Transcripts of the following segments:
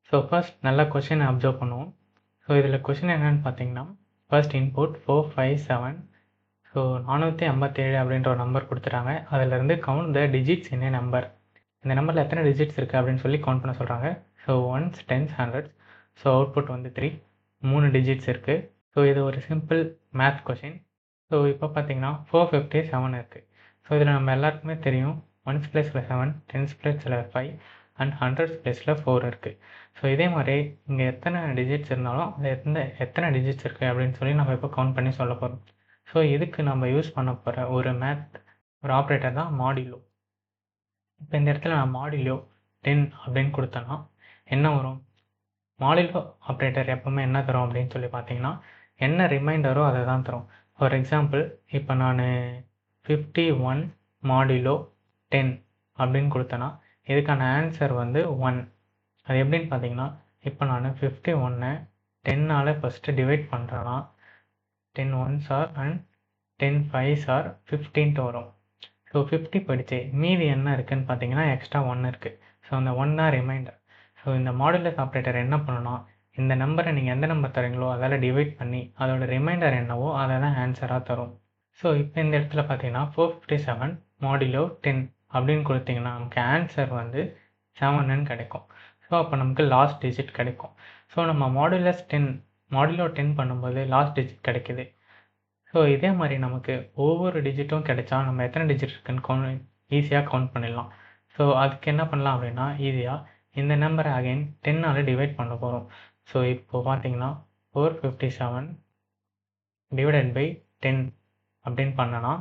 So first நல்லா கொஷினை observe பண்ணுவோம். ஸோ இதில் கொஷின் என்னென்னு பார்த்தீங்கன்னா, ஃபர்ஸ்ட் இன்புட் 457. ஸோ 457 அப்படின்ற ஒரு நம்பர் கொடுத்துட்டாங்க. அதிலிருந்து கவுண்ட் த டிஜிட்ஸ் இன் ஏ நம்பர். இந்த நம்பரில் எத்தனை டிஜிட்ஸ் இருக்குது அப்படின்னு சொல்லி கவுண்ட் பண்ண சொல்கிறாங்க. So ones, tens, hundreds. So output வந்து 3 டிஜிட்ஸ் இருக்குது. ஸோ இது ஒரு சிம்பிள் மேத் கொஷின். ஸோ இப்போ பார்த்தீங்கன்னா 457 இருக்குது. ஸோ இதில் நம்ம எல்லாருக்குமே தெரியும், ஒன்ஸ் பிளேஸில் 7, டென்ஸ் பிளேஸில் 5 அண்ட் ஹண்ட்ரட்ஸ் பிளேஸில் 4 இருக்குது. ஸோ இதே மாதிரி இங்கே எத்தனை டிஜிட்ஸ் இருந்தாலும் அது எத்தனை டிஜிட்ஸ் இருக்குது அப்படின்னு சொல்லி நம்ம இப்போ கவுண்ட் பண்ணி சொல்ல போகிறோம். ஸோ இதுக்கு நம்ம யூஸ் பண்ண போகிற ஒரு ஆப்ரேட்டர் தான் மாடுலோ. இப்போ இந்த இடத்துல நான் மாடுலோ 10 அப்படின்னு கொடுத்தேன்னா என்ன வரும்? மாடுலோ ஆப்ரேட்டர் எப்போவுமே என்ன தரும் அப்படின்னு சொல்லி பார்த்தீங்கன்னா, என்ன ரிமைண்டரோ அதை தான் தரும். ஃபார் எக்ஸாம்பிள், இப்போ நான் 51 மாடுலோ 10 அப்படின்னு கொடுத்தேன்னா இதுக்கான ஆன்சர் வந்து 1. அது எப்படின்னு பார்த்தீங்கன்னா, இப்போ நான் 51 10ஆல் ஃபஸ்ட்டு டிவைட் பண்ணுறேன்னா 10 1s R and 10 5s R 15 வரும். ஸோ 50 போயிடுச்சு. மீதி என்ன இருக்குதுன்னு பார்த்தீங்கன்னா எக்ஸ்ட்ரா 1 இருக்குது. ஸோ அந்த 1 தான் ரிமைண்டர். ஸோ இந்த மாடுலஸ் ஆப்ரேட்டர் என்ன பண்ணணும்னா, இந்த நம்பரை நீங்கள் எந்த நம்பர் தரீங்களோ அதால் டிவைட் பண்ணி அதோட ரிமைண்டர் என்னவோ அதை தான் ஆன்சராக தரும். ஸோ இப்போ இந்த இடத்துல பார்த்தீங்கன்னா 457 மாடுலோ 10 அப்படின்னு கொடுத்தீங்கன்னா நமக்கு ஆன்சர் வந்து 7ன்னு கிடைக்கும். ஸோ அப்போ நமக்கு லாஸ்ட் டிஜிட் கிடைக்கும். ஸோ நம்ம மாடுலோ 10 பண்ணும்போது லாஸ்ட் டிஜிட் கிடைக்குது. ஸோ இதே மாதிரி நமக்கு ஒவ்வொரு டிஜிட்டும் கிடைச்சா நம்ம எத்தனை டிஜிட் இருக்குன்னு ஈஸியாக கவுண்ட் பண்ணிடலாம். ஸோ அதுக்கு என்ன பண்ணலாம் அப்படின்னா, ஈஸியாக இந்த நம்பரை அகைன் 10ஆல் டிவைட் பண்ண போகிறோம். ஸோ இப்போது பார்த்தீங்கன்னா 457 டிவைடட் பை 10 அப்படின்னு பண்ணனா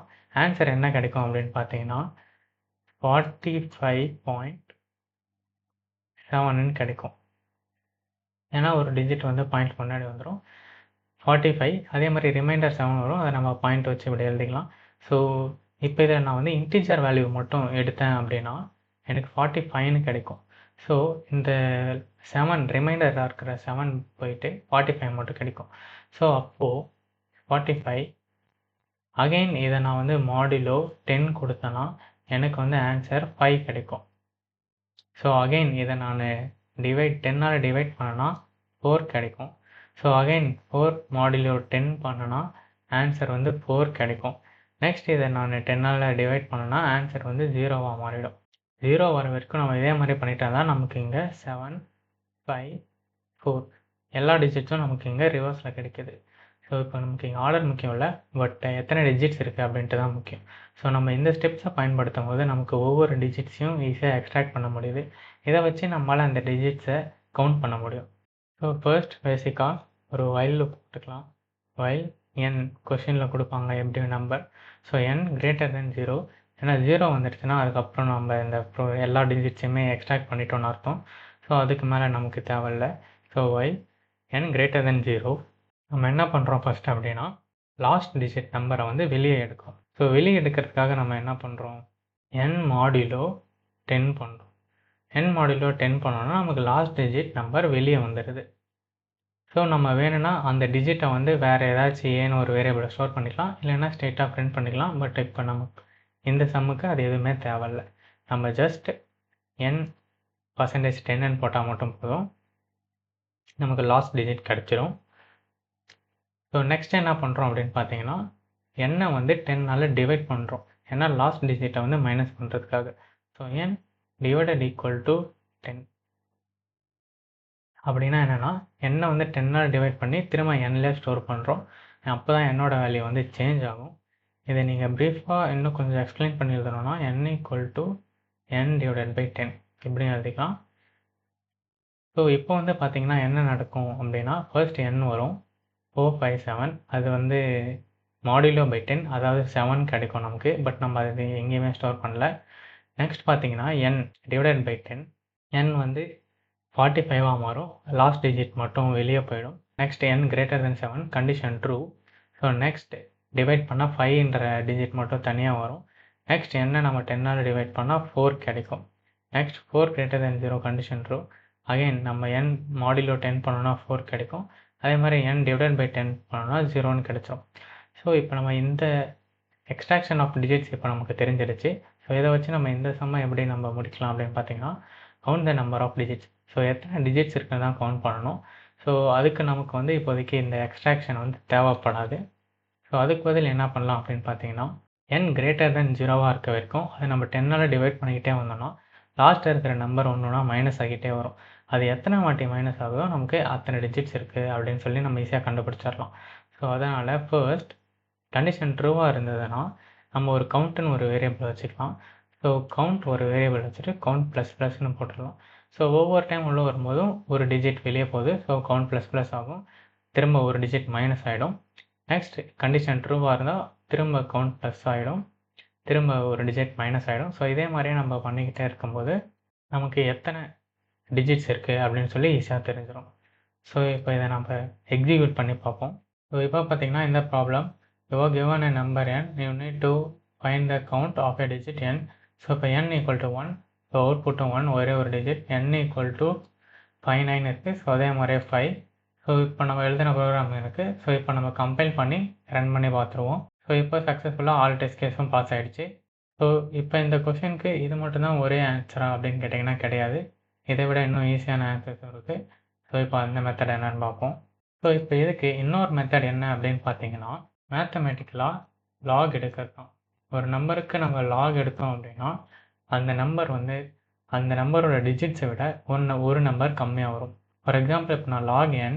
ஆன்சர் என்ன கிடைக்கும் அப்படின்னு பார்த்தீங்கன்னா 45.7ன்னு கிடைக்கும். ஏன்னா ஒரு டிஜிட் வந்து பாயிண்ட் முன்னாடி வந்துடும். 45 அதே மாதிரி ரிமைண்டர் 7 வரும். அதை நம்ம பாயிண்ட் வச்சு இப்படி எழுதிக்கலாம். ஸோ இப்போ இதை நான் வந்து இன்டிஜர் வேல்யூ மட்டும் எடுத்தேன் அப்படின்னா எனக்கு 45ன்னு கிடைக்கும். ஸோ இந்த 7 ரிமைண்டராக இருக்கிற 7 போயிட்டு 45 மட்டும் கிடைக்கும். ஸோ அப்போது 45 அகெயின் இதை நான் வந்து மாடுலோ 10 கொடுத்தேன்னா எனக்கு வந்து ஆன்சர் 5 கிடைக்கும். ஸோ அகெயின் இதை நான் 10ஆல் டிவைட் பண்ணனா 4 கிடைக்கும். ஸோ அகைன் 4 மாடுலோ 10 பண்ணனா ஆன்சர் வந்து 4 கிடைக்கும். நெக்ஸ்ட் இதை நான் 10ஆல் டிவைட் பண்ணனா ஆன்சர் வந்து 0வாக மாறிடும். 0 வர வரைக்கும் நம்ம இதே மாதிரி பண்ணிட்டா தான் நமக்கு இங்கே 7 5 4 எல்லா டிஜிட்ஸும் நமக்கு இங்கே ரிவர்ஸில் கிடைக்கிது. ஸோ இப்போ நமக்கு இங்கே ஆர்டர் முக்கியம் இல்லை, பட் எத்தனை டிஜிட்ஸ் இருக்குது அப்படின்ட்டு தான் முக்கியம். ஸோ நம்ம இந்த ஸ்டெப்ஸை பயன்படுத்தும் போது நமக்கு ஒவ்வொரு டிஜிட்ஸையும் ஈஸியாக எக்ஸ்ட்ராக்ட் பண்ண முடியுது. இதை வச்சு நம்மளால் அந்த டிஜிட்ஸை கவுண்ட் பண்ண முடியும். ஸோ ஃபர்ஸ்ட் பேசிக்காக ஒரு வைல் போட்டுக்கலாம். வைல் என் கொஷினில் கொடுப்பாங்க எப்படி number. So n greater than 0. ஏன்னா 0 வந்துடுச்சுன்னா அதுக்கப்புறம் நம்ம இந்த எல்லா டிஜிட்ஸையுமே எக்ஸ்ட்ராக்ட் பண்ணிட்டோன்னு அர்த்தம். ஸோ அதுக்கு மேலே நமக்கு தேவையில்லை. So while n greater than 0 நம்ம என்ன பண்ணுறோம் ஃபஸ்ட் அப்படின்னா, லாஸ்ட் டிஜிட் நம்பரை வந்து வெளியே எடுக்கும். ஸோ வெளியே எடுக்கிறதுக்காக நம்ம என்ன பண்ணுறோம், n மாடுலோ 10 பண்ணுறோம். n மாடுலோ 10 பண்ணோன்னா நமக்கு லாஸ்ட் டிஜிட் நம்பர் வெளியே வந்துடுது. ஸோ நம்ம வேணும்னா அந்த டிஜிட்டை வந்து வேறு ஏதாச்சும் ஏன்னு ஒரு வேரியபிளை ஸ்டோர் பண்ணிக்கலாம், இல்லைன்னா ஸ்ட்ரெயிட்டாக பிரிண்ட் பண்ணிக்கலாம். பட் இப்போ நமக்கு இந்த சம்முக்கு அது எதுவுமே தேவையில்லை. நம்ம ஜஸ்ட் n%10ன்னு போட்டால் மட்டும் போதும், நமக்கு லாஸ்ட் டிஜிட் கிடச்சிரும். ஸோ நெக்ஸ்ட் என்ன பண்ணுறோம் அப்படின்னு பார்த்தீங்கன்னா, n வந்து 10ஆல் டிவைட் பண்ணுறோம். ஏன்னா லாஸ்ட் டிஜிட்டை வந்து மைனஸ் பண்ணுறதுக்காக. So n divided equal to 10 அப்படின்னா என்னென்னா, n வந்து 10ஆல் டிவைட் பண்ணி திரும்ப nலே ஸ்டோர் பண்ணுறோம். அப்போ தான் என்னோட வேல்யூ வந்து சேஞ்ச் ஆகும். இதை நீங்கள் ப்ரீஃபாக இன்னும் கொஞ்சம் எக்ஸ்பிளைன் பண்ணி எழுதணும்னா n = n டிவைடட் பை 10 இப்படின்னு எழுதிக்கலாம். ஸோ இப்போ வந்து பார்த்தீங்கன்னா என்ன நடக்கும் அப்படின்னா, ஃபர்ஸ்ட் n வரும் 457, அது வந்து மாடுலோ பை 10, அதாவது 7 கிடைக்கும் நமக்கு. பட் நம்ம அது எங்கேயுமே ஸ்டோர் பண்ணல. நெக்ஸ்ட் பார்த்தீங்கன்னா n டிவைடட் பை 10, n வந்து 45ஆக மாறும். லாஸ்ட் டிஜிட் மட்டும் வெளியே போயிடும். Next n greater than 7 condition true. So next divide பண்ணால் 5ன்ற டிஜிட் மட்டும் தனியாக வரும். நெக்ஸ்ட் n நம்ம 10ஆல் டிவைட் பண்ணால் 4 கிடைக்கும். Next 4 greater than 0 condition true. Again நம்ம n மாடுலோ 10 பண்ணோன்னா 4 கிடைக்கும். அதே மாதிரி n டிவைடட் பை 10 பண்ணோன்னா 0ன்னு கிடைச்சிடும். ஸோ இப்போ நம்ம இந்த எக்ஸ்ட்ராக்ஷன் ஆஃப் டிஜிட்ஸ் இப்போ நமக்கு தெரிஞ்சிருச்சு. ஸோ இதை வச்சு நம்ம இந்த சம்மை எப்படி நம்ம முடிக்கலாம் அப்படின்னு பார்த்தீங்கன்னா, count the number of digits. So எத்தனை டிஜிட்ஸ் இருக்குன்னு தான் கவுண்ட் பண்ணணும். ஸோ அதுக்கு நமக்கு வந்து இப்போதைக்கு இந்த எக்ஸ்ட்ராக்ஷன் வந்து தேவைப்படாது. ஸோ அதுக்கு பதில் என்ன பண்ணலாம் அப்படின்னு பார்த்தீங்கன்னா, n கிரேட்டர் தென் 0வாக இருக்க வரைக்கும் அதை நம்ம 10ஆல் டிவைட் பண்ணிக்கிட்டே வந்தோம்னா லாஸ்ட்டில் இருக்கிற நம்பர் ஒன்றுனா மைனஸ் ஆகிட்டே வரும். அது எத்தனை வாட்டி மைனஸ் ஆகுதோ நமக்கு அத்தனை டிஜிட்ஸ் இருக்குது அப்படின்னு சொல்லி நம்ம ஈஸியாக கண்டுபிடிச்சிடலாம். ஸோ அதனால் ஃபர்ஸ்ட் கண்டிஷன் ட்ரூவாக இருந்ததுன்னா நம்ம ஒரு கவுண்ட்டுன்னு ஒரு வேரியபிள் வச்சுக்கலாம். ஸோ கவுண்ட் ஒரு வேரியபிள் வச்சுட்டு கவுண்ட் ப்ளஸ் ப்ளஸ்னு போட்டுடலாம். ஸோ ஒவ்வொரு டைம் உள்ள வரும்போதும் ஒரு டிஜிட் வெளியே போகுது. ஸோ கவுண்ட் ப்ளஸ் ப்ளஸ் ஆகும், திரும்ப ஒரு டிஜிட் மைனஸ் ஆகிடும். நெக்ஸ்ட் கண்டிஷன் ட்ரூவாக இருந்தால் திரும்ப கவுண்ட் ப்ளஸ் ஆகிடும், திரும்ப ஒரு டிஜிட் மைனஸ் ஆகிடும். ஸோ இதே மாதிரியே நம்ம பண்ணிக்கிட்டே இருக்கும்போது நமக்கு எத்தனை டிஜிட்ஸ் இருக்குது அப்படின்னு சொல்லி ஈஸியாக தெரிஞ்சிடும். ஸோ இப்போ இதை நம்ம எக்ஸிக்யூட் பண்ணி பார்ப்போம். ஸோ இப்போ பார்த்தீங்கன்னா இந்த problem, you are given a number n, you need to find the count of a digit n. So இப்போ n ஈக்குவல் டு 1, ஸோ அவுட்புட்டும் 1, ஒரே ஒரு டிஜிட். n ஈக்குவல் டு 59 இருக்குது. ஸோ அதே மாதிரியே 5. ஸோ இப்போ நம்ம எழுதின ப்ரோக்ராம் இருக்குது. ஸோ இப்போ நம்ம கம்பைல் பண்ணி ரன் பண்ணி பார்த்துருவோம். ஸோ இப்போ சக்ஸஸ்ஃபுல்லாக ஆல் டெஸ்ட் கேஸும் பாஸ் ஆகிடுச்சு. ஸோ இப்போ இந்த கொஷனுக்கு இது மட்டும்தான் ஒரே ஆன்சரா அப்படின்னு கேட்டிங்கன்னா கிடையாது. இதை விட இன்னும் ஈஸியான ஆன்சர்ஸும் இருக்குது. ஸோ இப்போ அந்த மெத்தட் என்னன்னு பார்ப்போம். ஸோ இப்போ இதுக்கு இன்னொரு மெத்தட் என்ன அப்படின்னு பார்த்தீங்கன்னா, மேத்தமெட்டிக்கலாக லாக் எடுக்கிறது தான். ஒரு நம்பருக்கு நம்ம லாக் எடுத்தோம் அப்படின்னா அந்த நம்பர் வந்து அந்த நம்பரோட டிஜிட்ஸை விட ஒரு நம்பர் கம்மியாக வரும். ஃபார் எக்ஸாம்பிள் இப்போ நான் லாக் n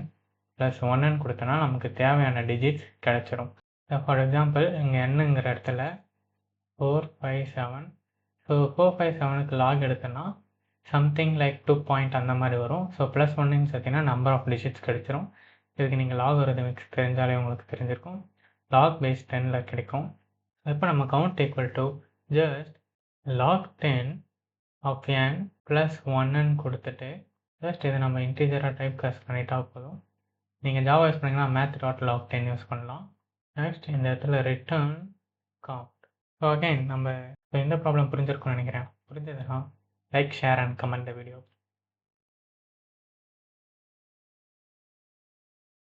ப்ளஸ் 1n கொடுத்தேன்னா நமக்கு தேவையான டிஜிட்ஸ் கிடச்சிரும். ஃபார் எக்ஸாம்பிள் இங்கே என்னங்கிற இடத்துல 4, 5, 7. ஸோ 4, 5, 7க்கு லாக் எடுத்தோன்னா சம்திங் லைக் 2 பாயிண்ட் அந்த மாதிரி வரும். ஸோ ப்ளஸ் ஒன்னுன்னு பார்த்தீங்கன்னா நம்பர் ஆஃப் டிஜிட்ஸ் கிடைச்சிரும். இதுக்கு நீங்கள் லாகரிதமிக்ஸ் தெரிஞ்சாலே உங்களுக்கு தெரிஞ்சிருக்கும். லாக் பேஸ் 10ல் கிடைக்கும். இப்போ நம்ம count equal to just log 10 of n plus 1n கொடுத்துட்டு ஜஸ்ட் இதை நம்ம இன்டீஜராக டைப் காஸ்ட் பண்ணிட்டா போதும். நீங்கள் ஜாவா யூஸ் பண்ணிங்கன்னா math.log10 யூஸ் பண்ணலாம். நெக்ஸ்ட் இந்த இடத்துல ரிட்டர்ன் கவுண்ட். ஸோ அகைன் நம்ம இந்த ப்ராப்ளம் புரிஞ்சிருக்கும்னு நினைக்கிறேன். புரிஞ்சதுன்னா like, share and comment the video.